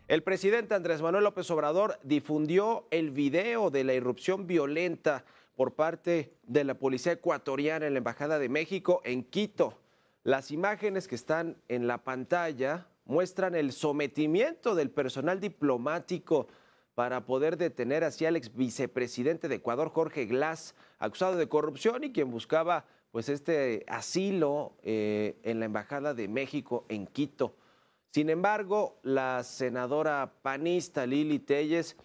El presidente Andrés Manuel López Obrador difundió el video de la irrupción violenta por parte de la policía ecuatoriana en la Embajada de México en Quito. Las imágenes que están en la pantalla muestran el sometimiento del personal diplomático para poder detener así al ex vicepresidente de Ecuador, Jorge Glass, acusado de corrupción y quien buscaba pues asilo en la Embajada de México en Quito. Sin embargo, la senadora panista Lili Téllez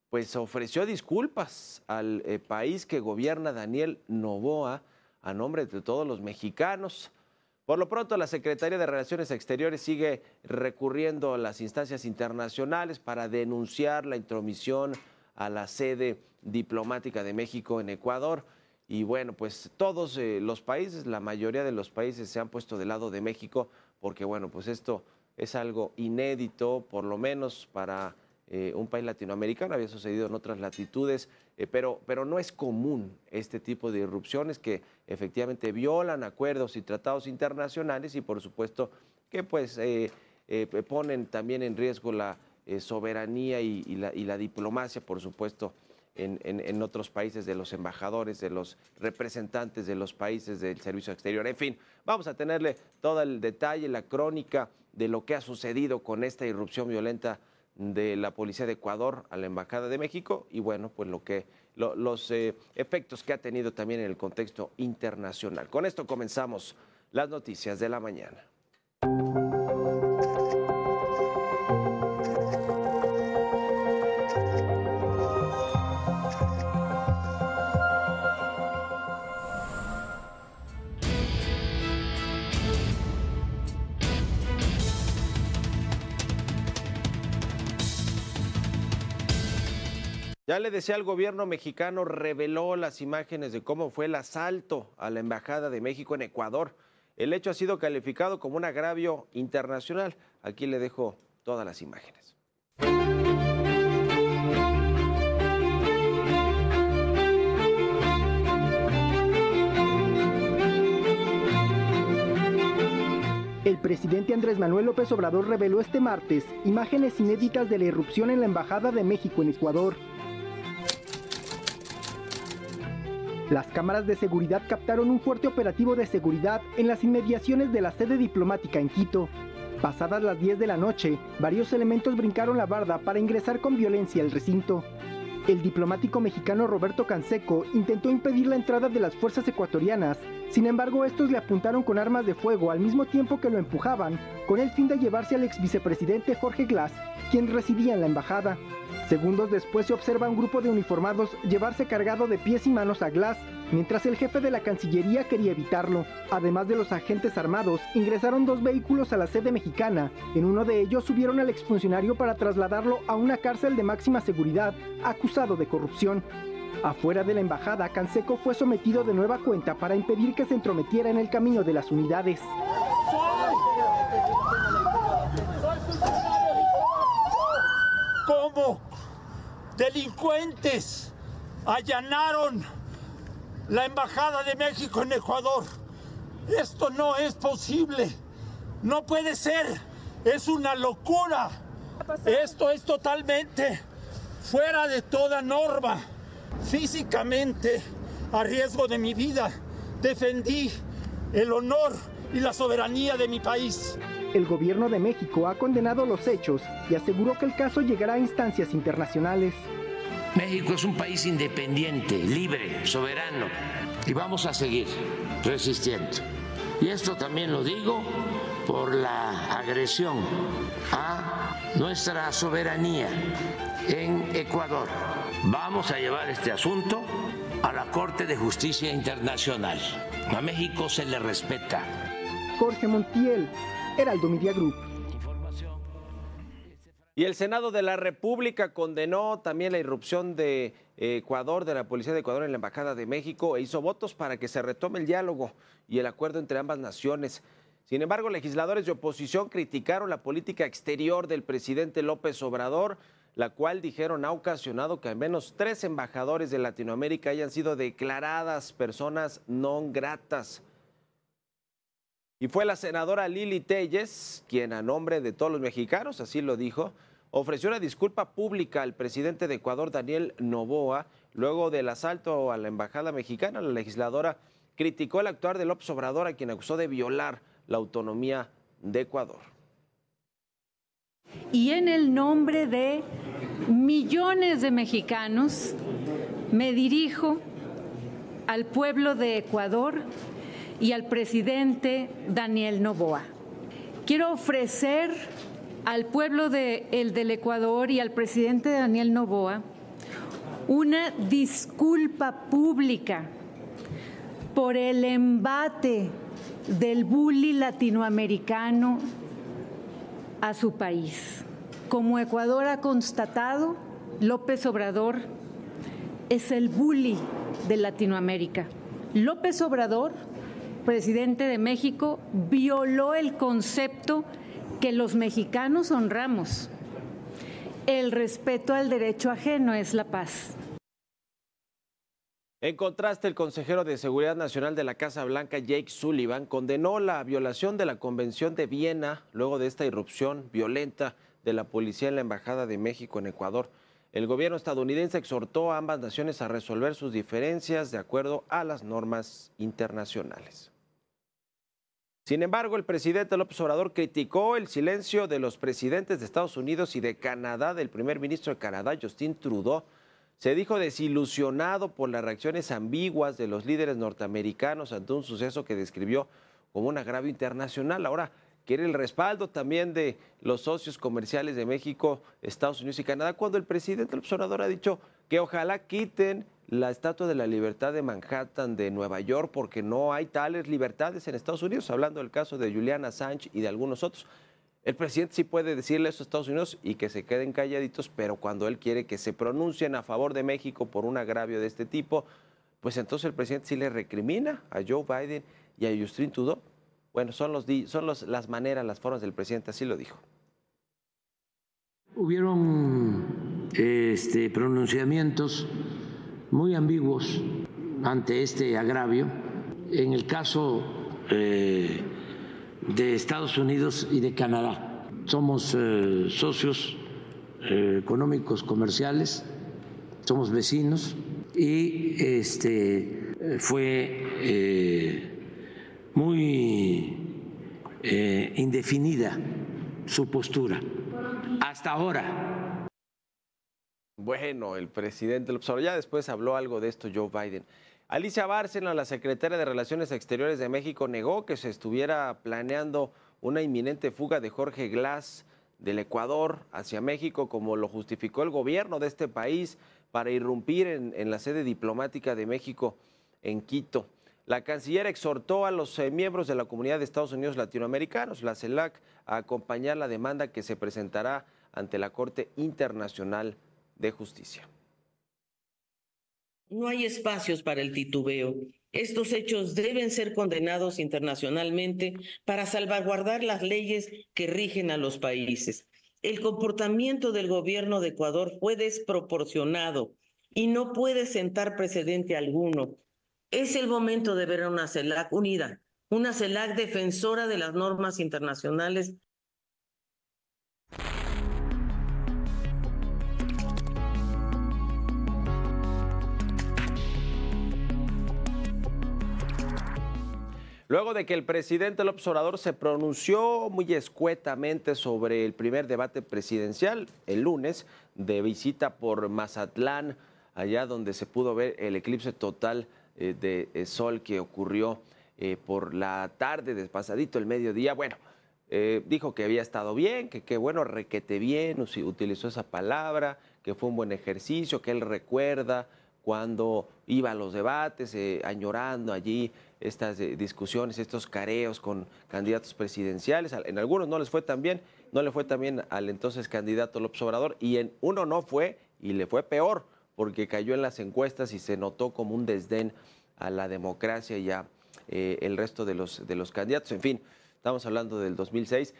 pues ofreció disculpas al país que gobierna Daniel Noboa a nombre de todos los mexicanos. Por lo pronto, la Secretaría de Relaciones Exteriores sigue recurriendo a las instancias internacionales para denunciar la intromisión a la sede diplomática de México en Ecuador. Y bueno, pues todos los países, la mayoría de los países se han puesto del lado de México porque bueno, pues esto es algo inédito, por lo menos para un país latinoamericano, había sucedido en otras latitudes, pero no es común este tipo de irrupciones que efectivamente violan acuerdos y tratados internacionales y por supuesto que pues ponen también en riesgo la soberanía y la diplomacia, por supuesto, en otros países, de los embajadores, de los representantes de los países del servicio exterior. En fin, vamos a tenerle todo el detalle, la crónica de lo que ha sucedido con esta irrupción violenta de la policía de Ecuador a la Embajada de México y bueno, pues los efectos que ha tenido también en el contexto internacional. Con esto comenzamos las noticias de la mañana. Ya le decía, el gobierno mexicano reveló las imágenes de cómo fue el asalto a la Embajada de México en Ecuador. El hecho ha sido calificado como un agravio internacional. Aquí le dejo todas las imágenes. El presidente Andrés Manuel López Obrador reveló este martes imágenes inéditas de la irrupción en la Embajada de México en Ecuador. Las cámaras de seguridad captaron un fuerte operativo de seguridad en las inmediaciones de la sede diplomática en Quito. Pasadas las 10 de la noche, varios elementos brincaron la barda para ingresar con violencia al recinto. El diplomático mexicano Roberto Canseco intentó impedir la entrada de las fuerzas ecuatorianas, sin embargo estos le apuntaron con armas de fuego al mismo tiempo que lo empujaban, con el fin de llevarse al ex vicepresidente Jorge Glass, quien residía en la embajada. Segundos después se observa a un grupo de uniformados llevarse cargado de pies y manos a Glass, mientras el jefe de la Cancillería quería evitarlo. Además de los agentes armados, ingresaron 2 vehículos a la sede mexicana. En uno de ellos subieron al exfuncionario para trasladarlo a una cárcel de máxima seguridad, acusado de corrupción. Afuera de la embajada, Canseco fue sometido de nueva cuenta para impedir que se entrometiera en el camino de las unidades. ¿Cómo delincuentes allanaron la Embajada de México en Ecuador? Esto no es posible, no puede ser, es una locura. Esto es totalmente fuera de toda norma. Físicamente, a riesgo de mi vida, defendí el honor y la soberanía de mi país. El gobierno de México ha condenado los hechos y aseguró que el caso llegará a instancias internacionales. México es un país independiente, libre, soberano, y vamos a seguir resistiendo. Y esto también lo digo por la agresión a nuestra soberanía en Ecuador. Vamos a llevar este asunto a la Corte de Justicia Internacional. A México se le respeta. Jorge Montiel, Heraldo Media Group. Y el Senado de la República condenó también la irrupción de Ecuador, de la Policía de Ecuador en la Embajada de México e hizo votos para que se retome el diálogo y el acuerdo entre ambas naciones. Sin embargo, legisladores de oposición criticaron la política exterior del presidente López Obrador, la cual, dijeron, ha ocasionado que al menos 3 embajadores de Latinoamérica hayan sido declaradas personas non gratas. Y fue la senadora Lili Téllez quien, a nombre de todos los mexicanos, así lo dijo, ofreció una disculpa pública al presidente de Ecuador, Daniel Noboa, luego del asalto a la embajada mexicana. La legisladora criticó el actuar de López Obrador, a quien acusó de violar la autonomía de Ecuador. Y en el nombre de millones de mexicanos, me dirijo al pueblo de Ecuador y al presidente Daniel Noboa. Quiero ofrecer al pueblo del Ecuador y al presidente Daniel Noboa una disculpa pública por el embate del bully latinoamericano a su país. Como Ecuador ha constatado, López Obrador es el bully de Latinoamérica. López Obrador, presidente de México, violó el concepto que los mexicanos honramos. El respeto al derecho ajeno es la paz. En contraste, el consejero de Seguridad Nacional de la Casa Blanca, Jake Sullivan, condenó la violación de la Convención de Viena luego de esta irrupción violenta de la policía en la Embajada de México en Ecuador. El gobierno estadounidense exhortó a ambas naciones a resolver sus diferencias de acuerdo a las normas internacionales. Sin embargo, el presidente López Obrador criticó el silencio de los presidentes de Estados Unidos y de Canadá, del primer ministro de Canadá, Justin Trudeau. Se dijo desilusionado por las reacciones ambiguas de los líderes norteamericanos ante un suceso que describió como un agravio internacional. Ahora quiere el respaldo también de los socios comerciales de México, Estados Unidos y Canadá, cuando el presidente López Obrador ha dicho que ojalá quiten la Estatua de la Libertad de Manhattan de Nueva York porque no hay tales libertades en Estados Unidos, hablando del caso de Julian Assange y de algunos otros. El presidente sí puede decirle eso a Estados Unidos y que se queden calladitos, pero cuando él quiere que se pronuncien a favor de México por un agravio de este tipo, pues entonces el presidente sí le recrimina a Joe Biden y a Justin Trudeau. Bueno, son las maneras, las formas del presidente, así lo dijo. Hubieron pronunciamientos muy ambiguos ante este agravio. En el caso de Estados Unidos y de Canadá, somos socios económicos, comerciales, somos vecinos y fue muy indefinida su postura hasta ahora. Bueno, el presidente López Obrador, ya después habló algo de esto Joe Biden. Alicia Bárcena, la secretaria de Relaciones Exteriores de México, negó que se estuviera planeando una inminente fuga de Jorge Glass del Ecuador hacia México, como lo justificó el gobierno de este país para irrumpir en la sede diplomática de México en Quito. La canciller exhortó a los miembros de la Comunidad de Estados Unidos Latinoamericanos, la CELAC, a acompañar la demanda que se presentará ante la Corte Internacional de Justicia. No hay espacios para el titubeo. Estos hechos deben ser condenados internacionalmente para salvaguardar las leyes que rigen a los países. El comportamiento del gobierno de Ecuador fue desproporcionado y no puede sentar precedente alguno. Es el momento de ver a una CELAC unida, una CELAC defensora de las normas internacionales. Luego de que el presidente López Obrador se pronunció muy escuetamente sobre el primer debate presidencial el lunes, de visita por Mazatlán, allá donde se pudo ver el eclipse total de sol que ocurrió por la tarde, despasadito el mediodía. Bueno, dijo que había estado bien, que bueno, requete bien, utilizó esa palabra, que fue un buen ejercicio, que él recuerda cuando iba a los debates, añorando allí estas discusiones, estos careos con candidatos presidenciales. En algunos no les fue tan bien, no le fue tan bien al entonces candidato López Obrador, y en uno no fue, y le fue peor, porque cayó en las encuestas y se notó como un desdén a la democracia y a el resto de los candidatos. En fin, estamos hablando del 2006,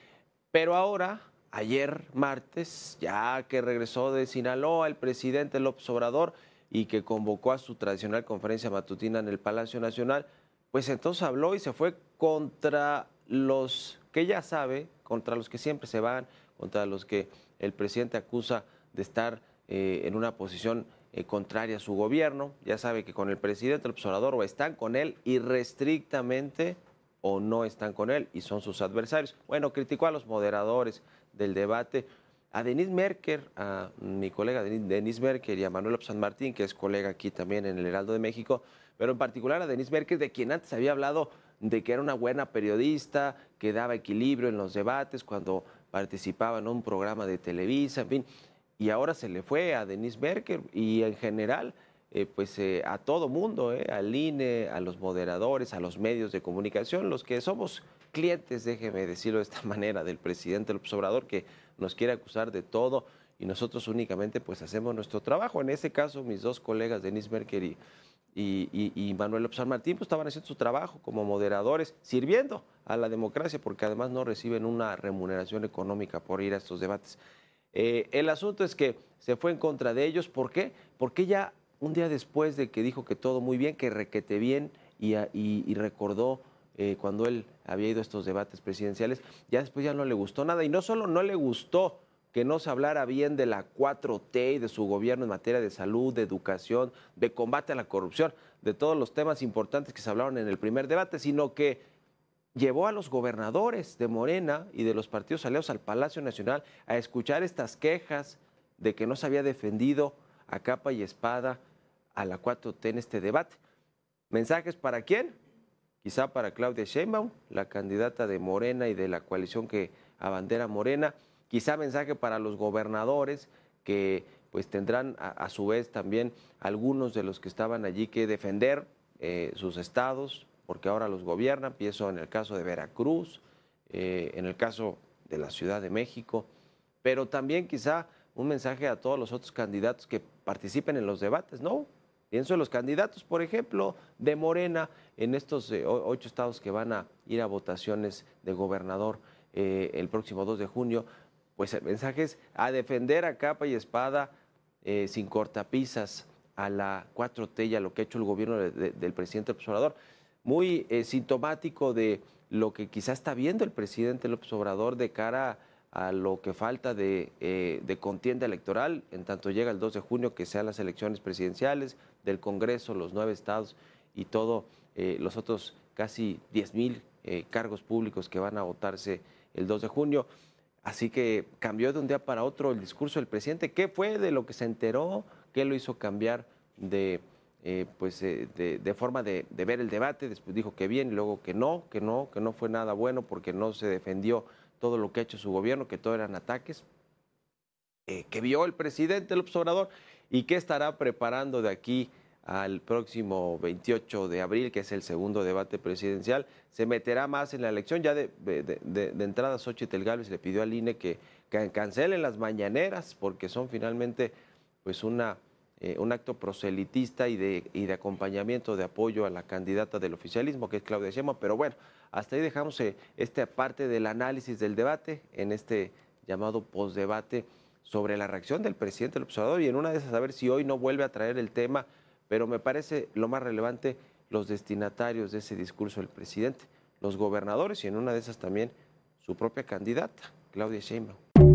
pero ahora, ayer martes, ya que regresó de Sinaloa el presidente López Obrador y que convocó a su tradicional conferencia matutina en el Palacio Nacional, pues entonces habló y se fue contra los que ya sabe, contra los que siempre se van, contra los que el presidente acusa de estar en una posición contraria a su gobierno. Ya sabe que con el presidente López Obrador o están con él irrestrictamente o no están con él y son sus adversarios. Bueno, criticó a los moderadores del debate, a Denise Merker, a mi colega Denise Merker y a Manuel López San Martín, que es colega aquí también en el Heraldo de México, pero en particular a Denise Merker, de quien antes había hablado de que era una buena periodista, que daba equilibrio en los debates cuando participaba en un programa de Televisa, en fin, y ahora se le fue a Denise Merker y en general a todo mundo, al INE, a los moderadores, a los medios de comunicación, los que somos clientes, déjeme decirlo de esta manera, del presidente López Obrador, que nos quiere acusar de todo y nosotros únicamente pues hacemos nuestro trabajo. En ese caso, mis dos colegas, Denise Merker y Manuel López San Martín, pues estaban haciendo su trabajo como moderadores, sirviendo a la democracia, porque además no reciben una remuneración económica por ir a estos debates. El asunto es que se fue en contra de ellos. ¿Por qué? Porque ya un día después de que dijo que todo muy bien, que requete bien, y recordó cuando él había ido a estos debates presidenciales, ya después ya no le gustó nada. Y no solo no le gustó que no se hablara bien de la 4T y de su gobierno en materia de salud, de educación, de combate a la corrupción, de todos los temas importantes que se hablaron en el primer debate, sino que llevó a los gobernadores de Morena y de los partidos aliados al Palacio Nacional a escuchar estas quejas de que no se había defendido a capa y espada a la 4T en este debate. ¿Mensajes para quién? Quizá para Claudia Sheinbaum, la candidata de Morena y de la coalición que abandera Morena. Quizá mensaje para los gobernadores que pues tendrán a su vez también algunos de los que estaban allí que defender sus estados, porque ahora los gobiernan. Pienso en el caso de Veracruz, en el caso de la Ciudad de México, pero también quizá un mensaje a todos los otros candidatos que participen en los debates, ¿no? Pienso en los candidatos, por ejemplo, de Morena en estos 8 estados que van a ir a votaciones de gobernador el próximo 2 de junio, pues el mensaje es a defender a capa y espada, sin cortapisas, a la 4T y a lo que ha hecho el gobierno del presidente López Obrador. Muy sintomático de lo que quizá está viendo el presidente López Obrador de cara a lo que falta de contienda electoral, en tanto llega el 2 de junio, que sean las elecciones presidenciales, del Congreso, los 9 estados y todos los otros casi 10,000 cargos públicos que van a votarse el 2 de junio. Así que cambió de un día para otro el discurso del presidente. ¿Qué fue de lo que se enteró? ¿Qué lo hizo cambiar de forma de ver el debate? Después dijo que bien y luego que no fue nada bueno porque no se defendió todo lo que ha hecho su gobierno, que todo eran ataques. ¿Qué vio el presidente López Obrador y qué estará preparando de aquí al próximo 28 de abril, que es el segundo debate presidencial? Se meterá más en la elección. Ya de entrada, Xóchitl Gálvez le pidió al INE que cancelen las mañaneras porque son finalmente pues un acto proselitista y de acompañamiento, de apoyo a la candidata del oficialismo, que es Claudia Sheinbaum. Pero bueno, hasta ahí dejamos esta parte del análisis del debate, en este llamado postdebate, sobre la reacción del presidente López Obrador, y en una de esas a ver si hoy no vuelve a traer el tema, pero me parece lo más relevante los destinatarios de ese discurso del presidente, los gobernadores, y en una de esas también su propia candidata, Claudia Sheinbaum.